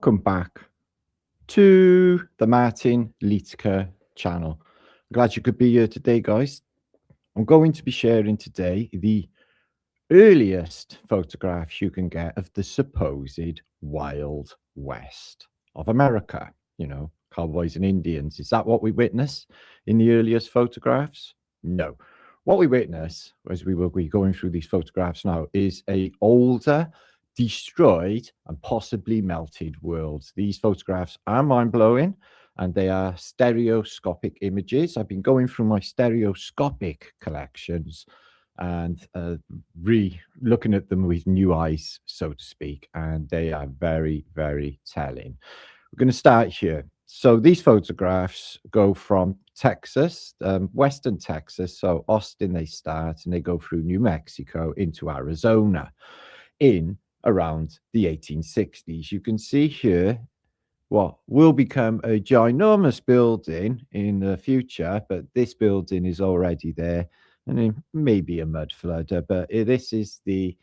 Welcome back to the martinliedtke channel. I'm glad you could be here today, guys. I'm going to be sharing today the earliest photographs you can get of the supposed Wild West of America. You know, cowboys and Indians. Is that what we witness in the earliest photographs? No. What we witness, as we will be going through these photographs now, is a older, destroyed, and possibly melted world. These photographs are mind-blowing, and they are stereoscopic images. I've been going through my stereoscopic collections and looking at them with new eyes, so to speak, and they are very, very telling. We're going to start here. So these photographs go from Texas, Western Texas. So Austin, they start and they go through New Mexico into Arizona in around the 1860s. You can see here what will become a ginormous building in the future, but this building is already there, and it may be a mud flood, but this is the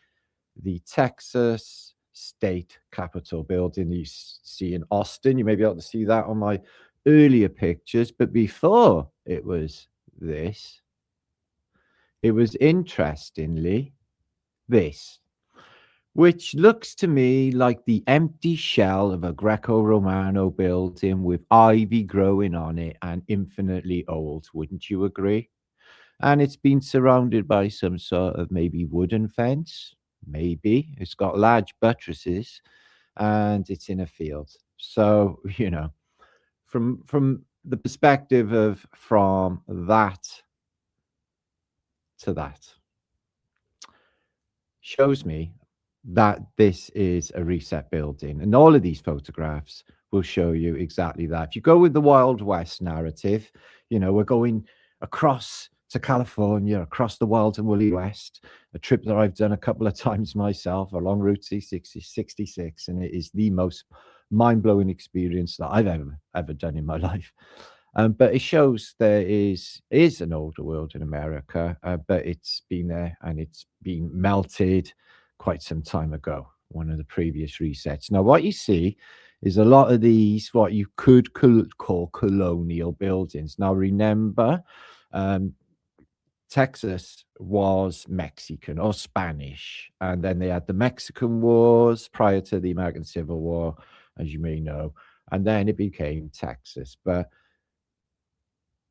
Texas State Capitol building you see in Austin. You may be able to see that on my earlier pictures, but before it was this, it was interestingly this, which looks to me like the empty shell of a Greco-Romano building with ivy growing on it and infinitely old. Wouldn't you agree? And it's been surrounded by some sort of maybe wooden fence. Maybe it's got large buttresses, and it's in a field. So you know, from the perspective of from that to that, shows me that this is a reset building, and all of these photographs will show you exactly that. If you go with the Wild West narrative, you know, we're going across to California, across the wild and woolly West, a trip that I've done a couple of times myself along Route 66, and it is the most mind-blowing experience that I've ever done in my life. But it shows there is an older world in America, but it's been there and it's been melted quite some time ago, one of the previous resets. Now, what you see is a lot of these, what you could call colonial buildings. Now, remember, Texas was Mexican or Spanish, and then they had the Mexican Wars prior to the American Civil War, as you may know, and then it became Texas. But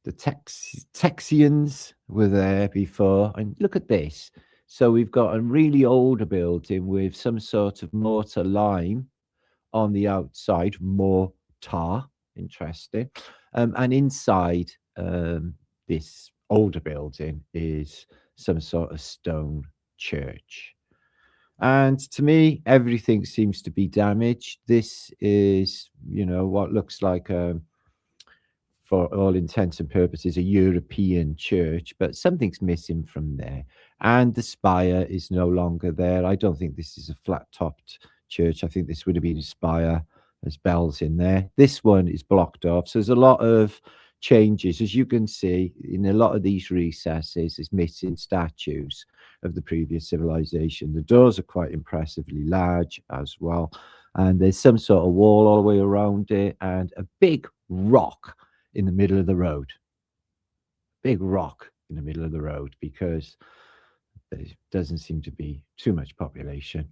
the Texians were there before, and look at this. So we've got a really older building with some sort of mortar lime on the outside, mortar, interesting, and inside this older building is some sort of stone church. And to me, everything seems to be damaged. This is, you know, what looks like for all intents and purposes, a European church, but something's missing from there. And the spire is no longer there. I don't think this is a flat-topped church. I think this would have been a spire. There's bells in there. This one is blocked off. So there's a lot of changes. As you can see, in a lot of these recesses, there's missing statues of the previous civilization. The doors are quite impressively large as well. And there's some sort of wall all the way around it and a big rock in the middle of the road. Big rock in the middle of the road because there doesn't seem to be too much population.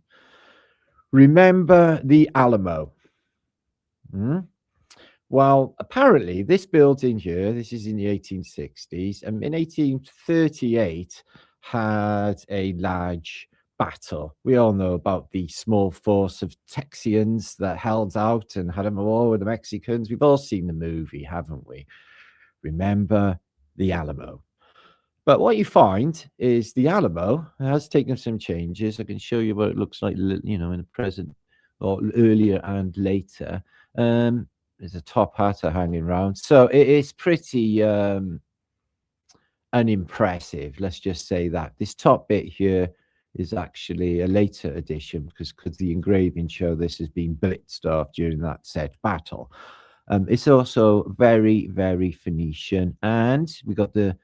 Remember the Alamo? Well, apparently this building here, this is in the 1860s, and in 1838 had a large battle. We all know about the small force of Texians that held out and had a war with the Mexicans. We've all seen the movie, haven't we? Remember the Alamo. But what you find is the Alamo has taken some changes. I can show you what it looks like, you know, in the present or earlier and later. There's a top hat hanging around. So it is pretty unimpressive. Let's just say that. This top bit here is actually a later addition because the engraving show this has been blitzed off during that said battle. It's also very, very Phoenician. And we got the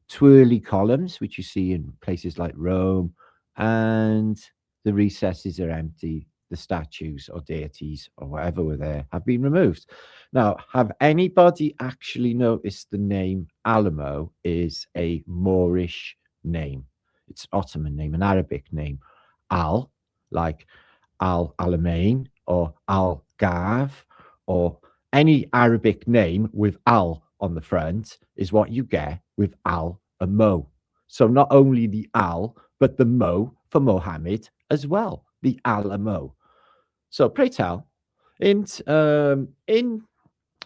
twirly columns, which you see in places like Rome, and the recesses are empty. the statues or deities or whatever were there have been removed. Now, have anybody actually noticed the name Alamo is a Moorish name? It's Ottoman name, an Arabic name. Al, like Al Alamein or Al Gav, or any Arabic name with Al on the front is what you get with Al and Mo. So not only the Al, but the Mo for Mohammed as well, the Alamo. So pray tell, in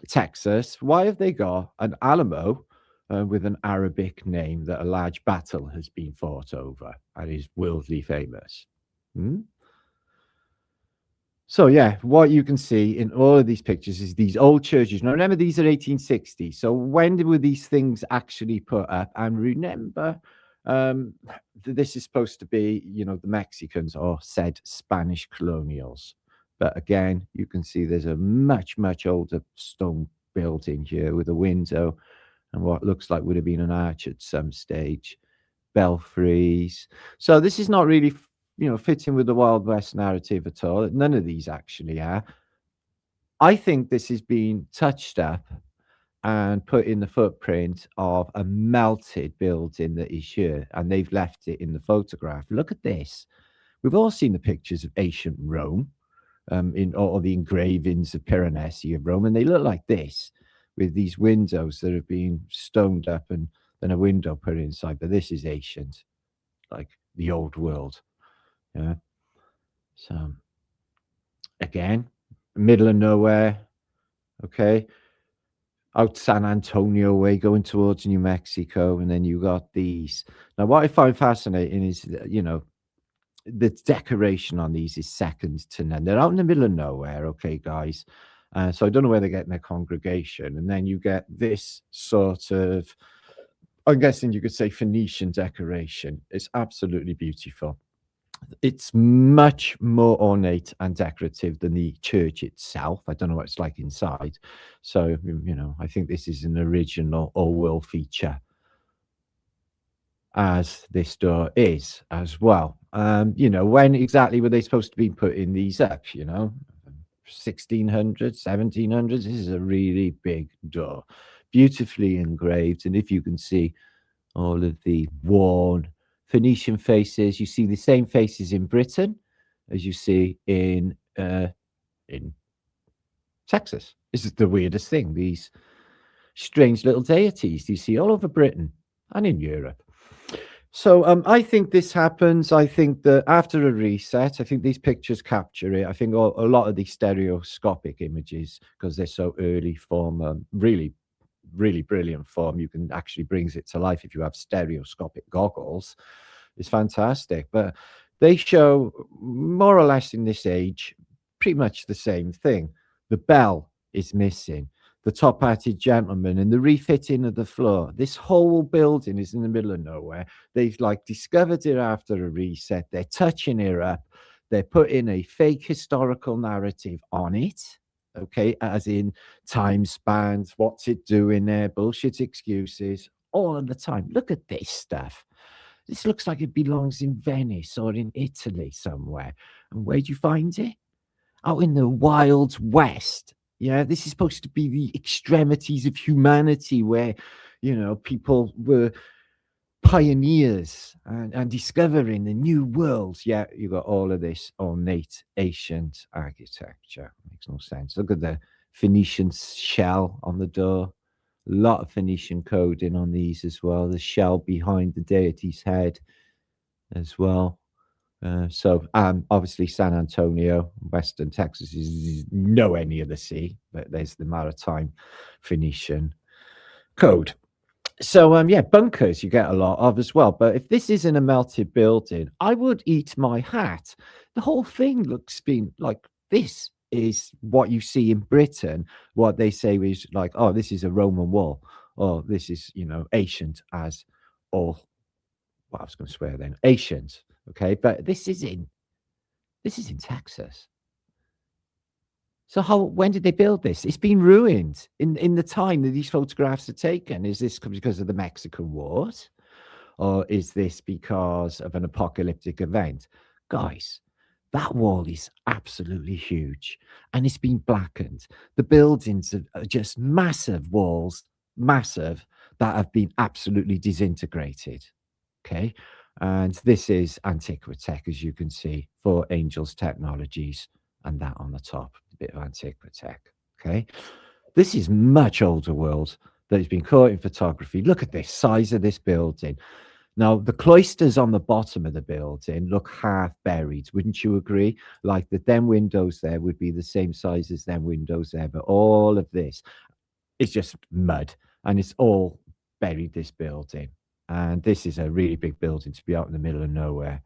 Texas, why have they got an Alamo with an Arabic name that a large battle has been fought over and is worldly famous? Hmm? So yeah, what you can see in all of these pictures is these old churches. Now remember, these are 1860. So when were these things actually put up? And remember, this is supposed to be, the Mexicans or said Spanish colonials. But again, you can see there's a much, much older stone building here with a window and what looks like would have been an arch at some stage, belfries. So this is not really fitting with the Wild West narrative at all. None of these actually are. I think this has been touched up and put in the footprint of a melted building that is here, and they've left it in the photograph. Look at this. We've all seen the pictures of ancient Rome, in all the engravings of Piranesi of Rome, and they look like this, with these windows that have been stoned up and then a window put inside. But this is ancient, like the old world. Yeah. So again, middle of nowhere. Okay. Out San Antonio way going towards New Mexico. And then you got these. Now, what I find fascinating is, the decoration on these is second to none. They're out in the middle of nowhere. Okay, guys. So I don't know where they're getting their congregation. And then you get this sort of, I'm guessing you could say Phoenician decoration. It's absolutely beautiful. It's much more ornate and decorative than the church itself. I don't know what it's like inside. So, I think this is an original all-world feature, as this door is as well. When exactly were they supposed to be putting these up? 1600s, 1700s. This is a really big door, beautifully engraved. And if you can see all of the worn Phoenician faces, you see the same faces in Britain as you see in Texas. This is the weirdest thing. These strange little deities you see all over Britain and in Europe. So I think this happens. I think that after a reset, I think these pictures capture it. I think a lot of these stereoscopic images, because they're so early, form really, really brilliant form. You can actually brings it to life if you have stereoscopic goggles. It's fantastic. But they show more or less in this age pretty much the same thing. The bell is missing. The top-hatted gentleman and the refitting of the floor. This whole building is in the middle of nowhere. They've discovered it after a reset. They're touching it up. They're putting a fake historical narrative on it. Okay, as in time spans, what's it doing there? Bullshit excuses all of the time. Look at this stuff. This looks like it belongs in Venice or in Italy somewhere. And where do you find it? Out in the Wild West. Yeah, this is supposed to be the extremities of humanity where, people were pioneers and discovering the new worlds. Yeah, you got all of this ornate ancient architecture. Makes no sense. Look at the Phoenician shell on the door. A lot of Phoenician coding on these as well. The shell behind the deity's head as well. Obviously San Antonio, Western Texas is nowhere near the sea, but there's the maritime Phoenician code. So, bunkers you get a lot of as well. But if this isn't a melted building, I would eat my hat. The whole thing looks been like this is what you see in Britain. What they say is like, oh, this is a Roman wall, or this is, ancient as all. Well, I was going to swear then, ancient. Okay, but this is in Texas. So when did they build this? It's been ruined in the time that these photographs are taken. Is this because of the Mexican Wars? Or is this because of an apocalyptic event? Guys, That wall is absolutely huge, and it's been blackened. The buildings are just massive walls, massive, that have been absolutely disintegrated. Okay. And this is antiquitech, as you can see, for Angels Technologies, and that on the top, a bit of antiquitech. Okay. This is much older world that has been caught in photography. Look at this size of this building. Now, the cloisters on the bottom of the building look half buried, wouldn't you agree? Like the them windows there would be the same size as them windows there, but all of this is just mud, and it's all buried, this building. And this is a really big building to be out in the middle of nowhere.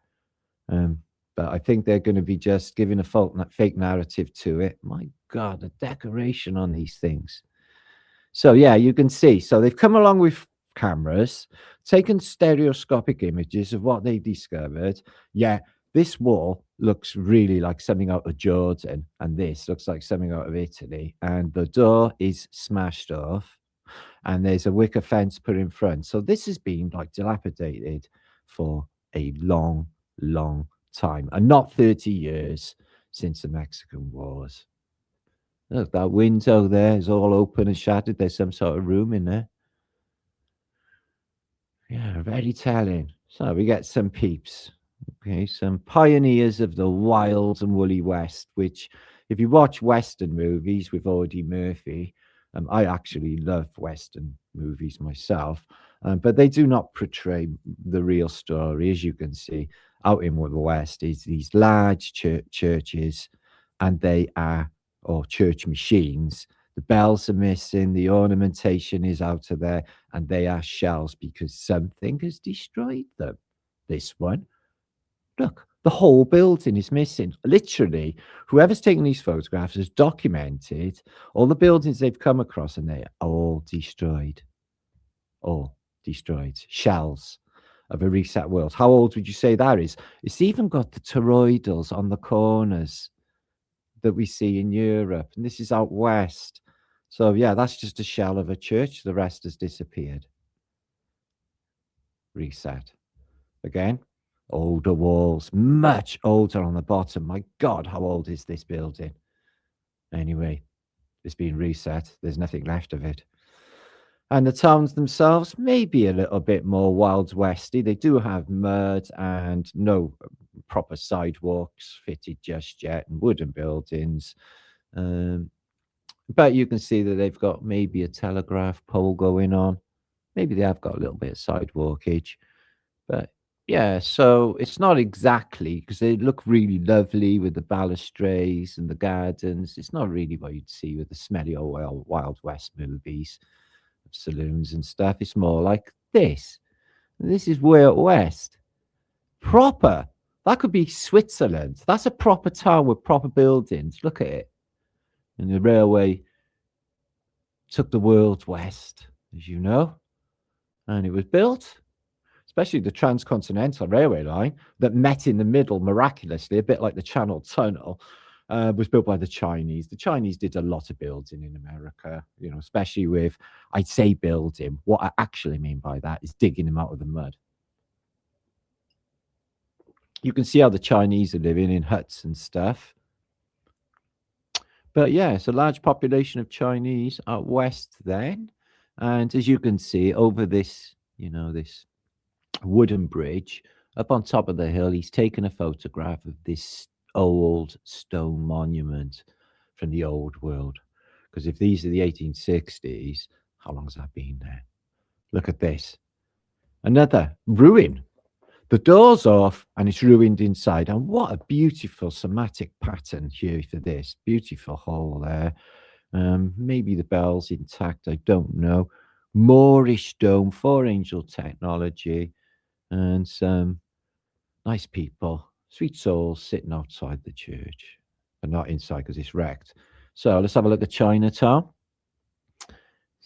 But I think they're going to be just giving a fake narrative to it. My God, the decoration on these things. So yeah, you can see. So they've come along with cameras, taken stereoscopic images of what they discovered. Yeah, this wall looks really like something out of Jordan, and this looks like something out of Italy. And the door is smashed off, and there's a wicker fence put in front. So this has been like dilapidated for a long, long time, and not 30 years since the Mexican Wars. Look, that window there is all open and shattered. There's some sort of room in there. Yeah, very telling. So we get some peeps. Okay, some pioneers of the wild and woolly West, which, if you watch Western movies with Audie Murphy, I actually love Western movies myself, but they do not portray the real story. As you can see, out in the West is these large churches, and they are, or church machines. The bells are missing, the ornamentation is out of there, and they are shells because something has destroyed them. This one, look, the whole building is missing. Literally, whoever's taken these photographs has documented all the buildings they've come across, and they are all destroyed. All destroyed. Shells of a reset world. How old would you say that is? It's even got the toroidals on the corners that we see in Europe, and this is out west. So yeah, that's just a shell of a church. The rest has disappeared. Reset. Again, older walls, much older on the bottom. My God, how old is this building? Anyway, it's been reset. There's nothing left of it. And the towns themselves, maybe a little bit more Wild Westy. They do have mud and no proper sidewalks fitted just yet, and wooden buildings. But you can see that they've got maybe a telegraph pole going on. Maybe they have got a little bit of sidewalkage. But yeah, so it's not exactly, because they look really lovely with the balustrades and the gardens. It's not really what you'd see with the smelly old Wild West movies, saloons and stuff. It's more like this. This is way out west. Proper. That could be Switzerland. That's a proper town with proper buildings. Look at it. And the railway took the world west, as you know, and it was built, especially the transcontinental railway line that met in the middle miraculously, a bit like the Channel Tunnel, was built by the Chinese. The Chinese did a lot of building in America, you know, especially with, I'd say building. What I actually mean by that is digging them out of the mud. You can see how the Chinese are living in huts and stuff. But yeah, it's a large population of Chinese out west then. And as you can see over this, you know, this wooden bridge up on top of the hill, he's taken a photograph of this old stone monument from the old world. Because if these are the 1860s, how long has that been there? Look at this. Another ruin. The door's off and it's ruined inside. And what a beautiful somatic pattern here for this. Beautiful hole there. Maybe the bell's intact, I don't know. Moorish dome, 4-angel technology, and some nice people, sweet souls sitting outside the church, but not inside because it's wrecked. So let's have a look at Chinatown.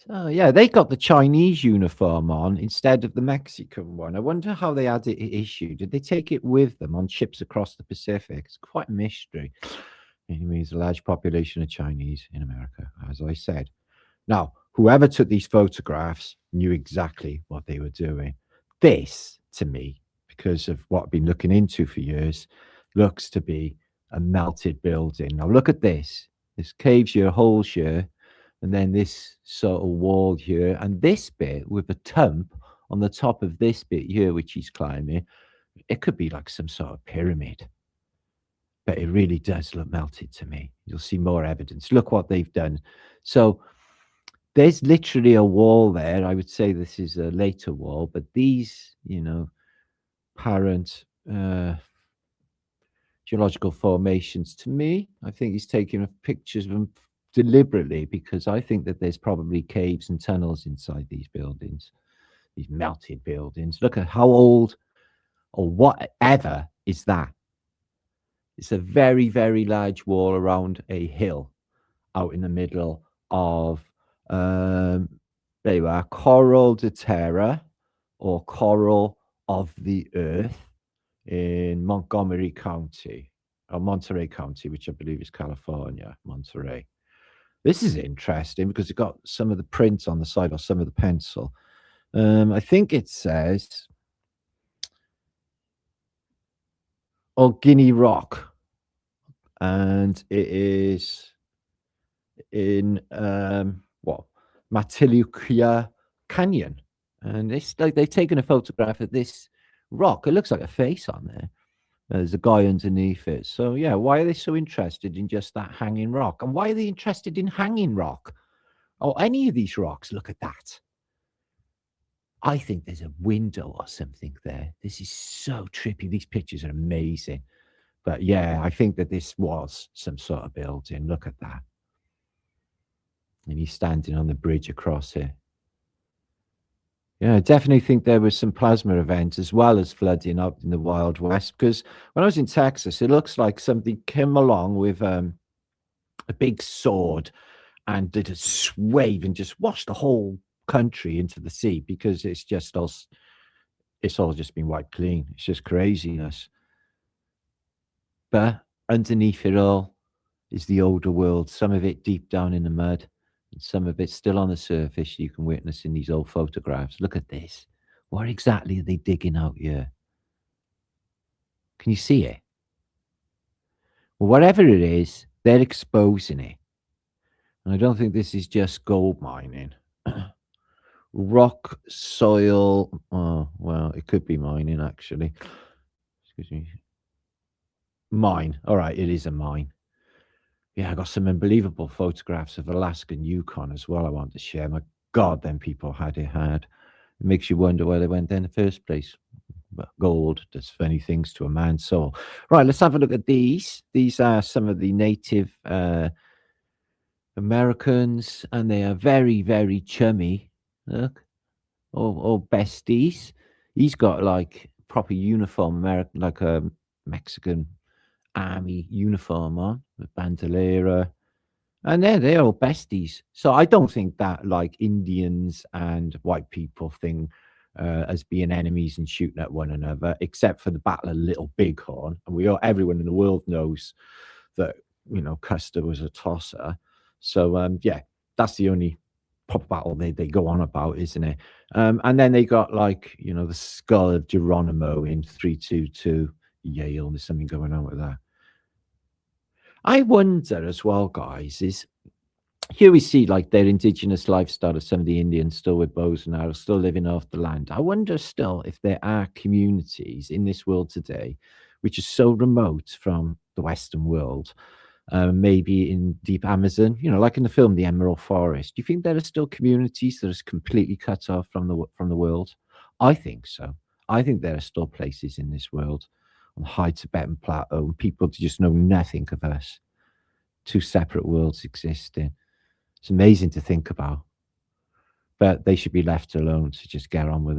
So yeah, they got the Chinese uniform on instead of the Mexican one. I wonder how they had it issued. Did they take it with them on ships across the Pacific? It's quite a mystery. Anyway, there's a large population of Chinese in America, as I said. Now, whoever took these photographs knew exactly what they were doing. This, to me, because of what I've been looking into for years, looks to be a melted building. Now look at this. There's caves here, holes here, and then this sort of wall here, and this bit with a tump on the top of this bit here, which he's climbing. It could be like some sort of pyramid, but it really does look melted to me. You'll see more evidence. Look what they've done. So there's literally a wall there. I would say this is a later wall, but these, apparent geological formations, to me, I think he's taking pictures of them deliberately, because I think that there's probably caves and tunnels inside these buildings, these melted buildings. Look at how old or whatever is that. It's a very, very large wall around a hill out in the middle of, there you are, Coral de Terra, or Coral of the Earth, in Montgomery County, or Monterey County, which I believe is California, Monterey. This is interesting because it got some of the print on the side, or some of the pencil. I think it says Guinea Rock, and it is in martinliedtke Canyon, and it's like they've taken a photograph of this rock. It looks like a face on there. There's a guy underneath it. So yeah, why are they so interested in just that hanging rock? And why are they interested in hanging rock, or any of these rocks? Look at that. I think there's a window or something there. This is so trippy. These pictures are amazing. But yeah, I think that this was some sort of building. Look at that. And he's standing on the bridge across here. Yeah, I definitely think there was some plasma events as well as flooding up in the Wild West, because when I was in Texas, it looks like somebody came along with a big sword and did a swathe and just washed the whole country into the sea, because it's all just been wiped clean. It's just craziness. But underneath it all is the older world, some of it deep down in the mud, and some of it still on the surface. You can witness in these old photographs. Look at this. What exactly are they digging out here? Can you see it? Well, whatever it is, they're exposing it. And I don't think this is just gold mining. Rock, soil. Oh, well, it could be mining, actually. Excuse me. Mine. All right, it is a mine. Yeah, I got some unbelievable photographs of Alaskan Yukon as well I want to share. My God, them people had it hard. It makes you wonder where they went there in the first place. But gold does funny things to a man's soul. Right, let's have a look at these. These are some of the Native Americans, and they are very, very chummy. Look, all besties. He's got like proper uniform, American, like a Mexican army uniform on with bandolera, and they're all besties. So I don't think that like Indians and white people thing as being enemies and shooting at one another, except for the Battle of Little Bighorn. And everyone in the world knows that Custer was a tosser. So yeah, that's the only proper battle they go on about, isn't it? And then they got like the skull of Geronimo in 322 Yale. There's something going on with that. I wonder as well, guys, is here we see like their indigenous lifestyle of some of the Indians still with bows and arrows, still living off the land. I wonder still if there are communities in this world today which are so remote from the Western world, maybe in deep Amazon, like in the film The Emerald Forest. Do you think there are still communities that are completely cut off from the world? I think so. I think there are still places in this world on the high Tibetan plateau, and people just know nothing of us. Two separate worlds existing. It's amazing to think about, but they should be left alone to just get on with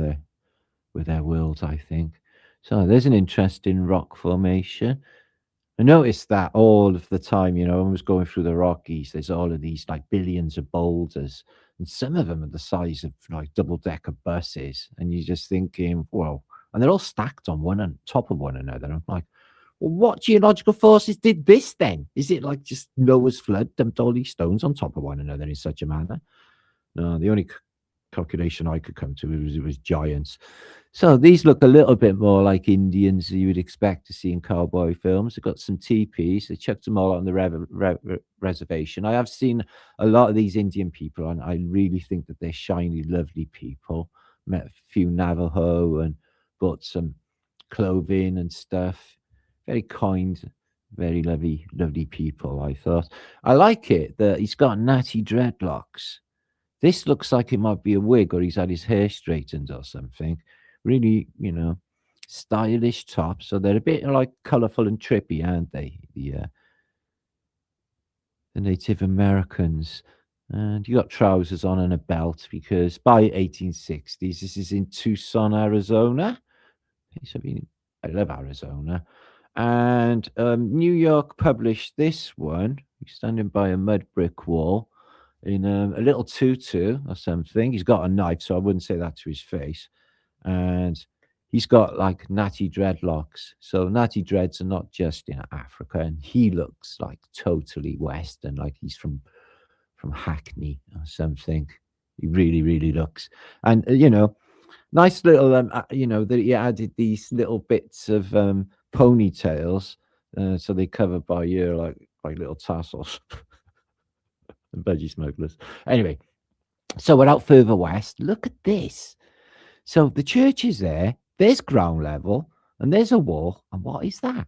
their world, I think. So there's an interesting rock formation. I noticed that all of the time, I was going through the Rockies, there's all of these like billions of boulders, and some of them are the size of like double-decker buses, and you're just thinking, whoa. And they're all stacked on one on top of one another. I'm like, well, what geological forces did this then? Is it like just Noah's flood dumped all these stones on top of one another in such a manner? No, the only calculation I could come to. It was giants. So these look a little bit more like Indians you would expect to see in cowboy films. They've got some teepees. They chucked them all on the reservation. I have seen a lot of these Indian people, and I really think that they're shiny, lovely people. Met a few Navajo and bought some clothing and stuff. Very kind, very lovely people, I thought. I like it that he's got natty dreadlocks. This looks like it might be a wig, or he's had his hair straightened or something. Really, stylish top. So they're a bit like colourful and trippy, aren't they? The Native Americans. And you got trousers on and a belt, because by 1860s, this is in Tucson, Arizona. I love Arizona. And New York published this one. He's standing by a mud brick wall in a little tutu or something. He's got a knife, so I wouldn't say that to his face. And he's got like natty dreadlocks. So natty dreads are not just in Africa, and he looks like totally Western, like he's from Hackney or something. He really looks. And nice little that he added these little bits of ponytails, so they cover by ear like little tassels. The veggie smugglers. Anyway, so we're out further west. Look at this. So the church is there. There's ground level, and there's a wall. And what is that?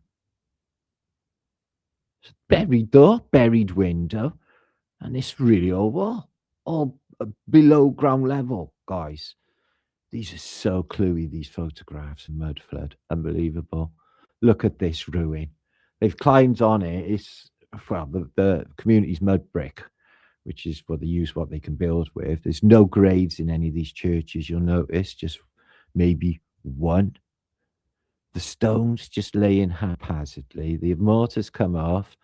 Buried door, buried window, and this really old wall, all below ground level, guys. These are so cluey, these photographs of mud flood. Unbelievable. Look at this ruin. They've climbed on it. It's, well, the community's mud brick, which is what they use, what they can build with. There's no graves in any of these churches, you'll notice, just maybe one. The stones just laying haphazardly. The mortar's come off,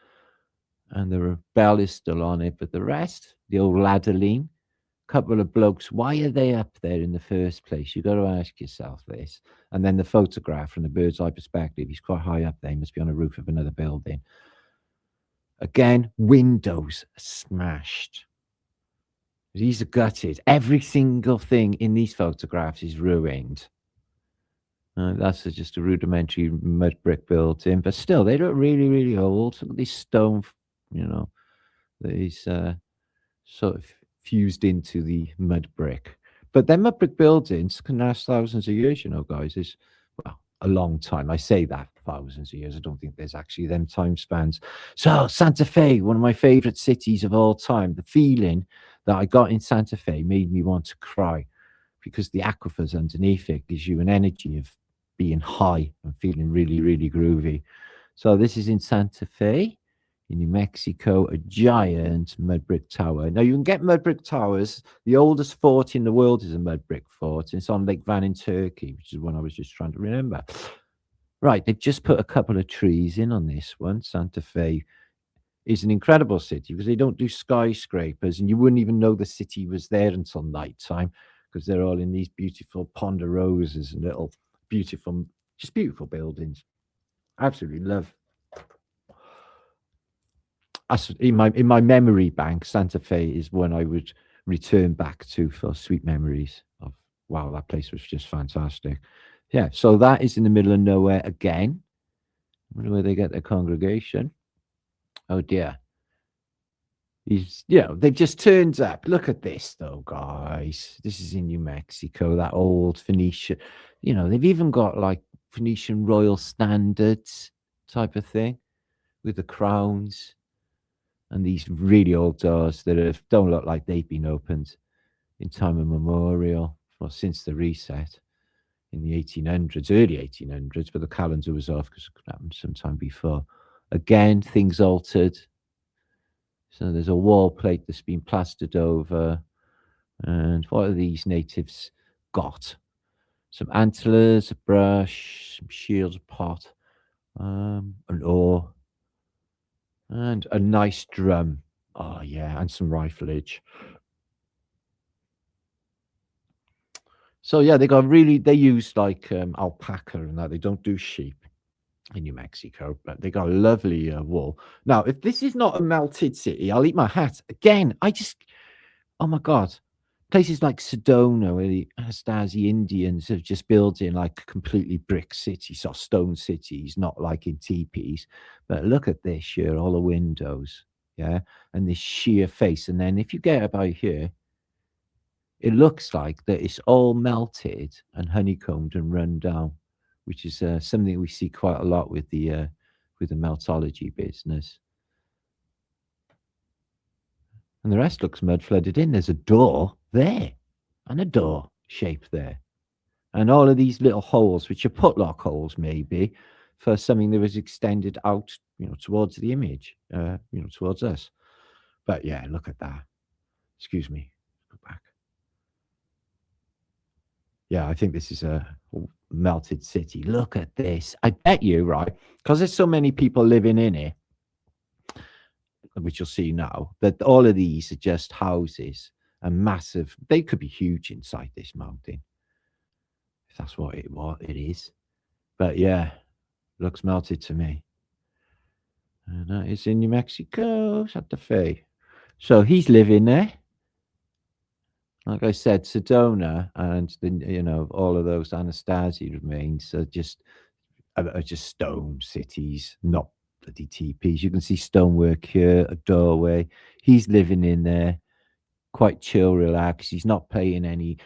and the bell is still on it, but the rest, the old ladder lean, couple of blokes, why are they up there in the first place? You've got to ask yourself this. And then the photograph from the bird's eye perspective, he's quite high up there. He must be on a roof of another building. Again, windows smashed. These are gutted. Every single thing in these photographs is ruined. That's just a rudimentary mud brick building, but still, they look really old. Look at these stone, these sort of fused into the mud brick. But then mud brick buildings can last thousands of years, guys. It's, well, a long time. I say that, thousands of years. I don't think there's actually them time spans. So Santa Fe, one of my favorite cities of all time. The feeling that I got in Santa Fe made me want to cry, because the aquifers underneath it gives you an energy of being high and feeling really groovy. So this is in Santa Fe in New Mexico, a giant mud brick tower. Now, you can get mud brick towers. The oldest fort in the world is a mud brick fort. And it's on Lake Van in Turkey, which is one I was just trying to remember. Right, they've just put a couple of trees in on this one. Santa Fe is an incredible city because they don't do skyscrapers, and you wouldn't even know the city was there until nighttime, because they're all in these beautiful ponderosas and little beautiful buildings. Absolutely love. In my memory bank, Santa Fe is one I would return back to for sweet memories of, wow, that place was just fantastic. Yeah, so that is in the middle of nowhere again. I wonder where they get their congregation. Oh dear. They've just turned up. Look at this though, guys. This is in New Mexico, that old Phoenician. They've even got like Phoenician royal standards type of thing with the crowns and these really old doors that don't look like they've been opened in time immemorial, or since the reset in the 1800s, early 1800s, but the calendar was off because it could happen sometime before. Again, things altered. So there's a wall plate that's been plastered over. And what have these natives got? Some antlers, a brush, some shields, a pot, an oar, and a nice drum. Oh, yeah, and some rifleage. So, yeah, they use like alpaca and that. They don't do sheep in New Mexico, but they got a lovely wool. Now, if this is not a melted city, I'll eat my hat. Again, oh my God. Places like Sedona, where the Anastasi Indians have just built in like completely brick cities or stone cities, not like in teepees. But look at this here, all the windows, yeah, and this sheer face. And then if you get about here, it looks like that it's all melted and honeycombed and run down, which is something we see quite a lot with the meltology business. And the rest looks mud flooded in. There's a door there and a door shape there. And all of these little holes, which are putlock holes maybe, for something that was extended out, towards the image, towards us. But yeah, look at that. Excuse me. Go back. Yeah, I think this is a melted city. Look at this. I bet you, right, because there's so many people living in it, which you'll see now, that all of these are just houses and massive. They could be huge inside this mountain, if that's what it is. But yeah, looks melted to me. And that is in New Mexico, Santa Fe. So he's living there. Like I said, Sedona and all of those Anastasi remains are just stone cities, not bloody teepees. You can see stonework here, a doorway. He's living in there, quite chill, relaxed. He's not paying any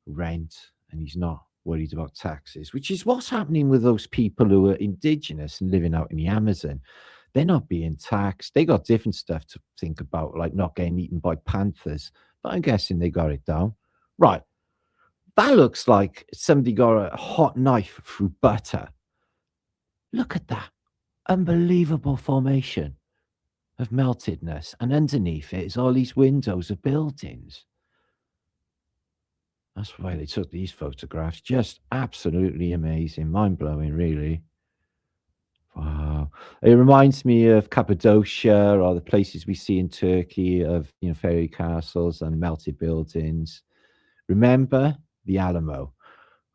rent, and he's not worried about taxes, which is what's happening with those people who are indigenous and living out in the Amazon. They're not being taxed. They got different stuff to think about, like not getting eaten by panthers. But I'm guessing they got it down. Right. That looks like somebody got a hot knife through butter. Look at that. Unbelievable formation of meltedness. And underneath it is all these windows of buildings. That's why they took these photographs. Just absolutely amazing. Mind blowing, really. Wow. It reminds me of Cappadocia or the places we see in Turkey of, fairy castles and melted buildings. Remember the Alamo?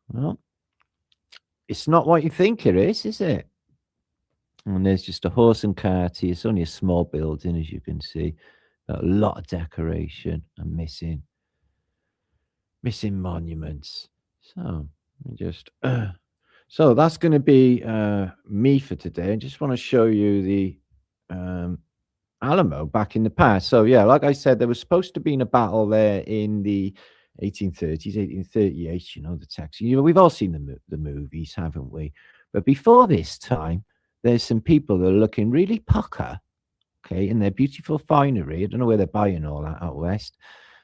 Well, it's not what you think it is it? And there's just a horse and cart here. It's only a small building, as you can see. A lot of decoration and missing monuments. So just so that's going to be me for today. I just want to show you the Alamo back in the past. So yeah, like I said, there was supposed to be a battle there in the 1830s, 1838. The Texas. We've all seen the movies, haven't we? But before this time, there's some people that are looking really pucker, okay, in their beautiful finery. I don't know where they're buying all that out west.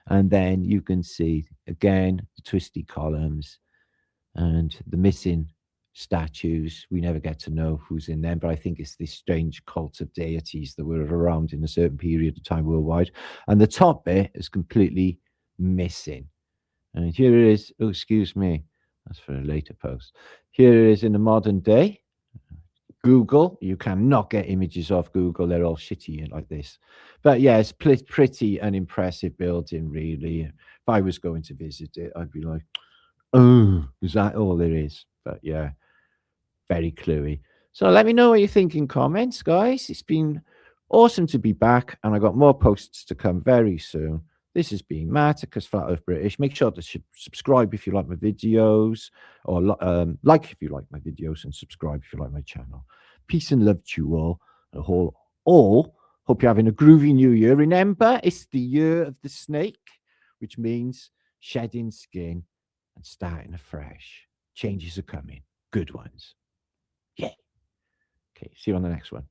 And then you can see again the twisty columns and the missing statues. We never get to know who's in them, but I think it's this strange cult of deities that were around in a certain period of time worldwide. And the top bit is completely missing. And here it is. Oh, excuse me. That's for a later post. Here it is in the modern day. Google, you cannot get images off Google. They're all shitty like this. But yeah, it's pretty an impressive building, really. If I was going to visit it, I'd be like, oh, is that all there is? But yeah, very cluey. So let me know what you think in comments, guys. It's been awesome to be back, and I got more posts to come very soon. This has been Matt, because Flat Earth British. Make sure to subscribe if you like my videos, or like if you like my videos, and subscribe if you like my channel. Peace and love to you all. Hope you're having a groovy new year. Remember, it's the year of the snake, which means shedding skin and starting afresh. Changes are coming. Good ones. Yeah. Okay, see you on the next one.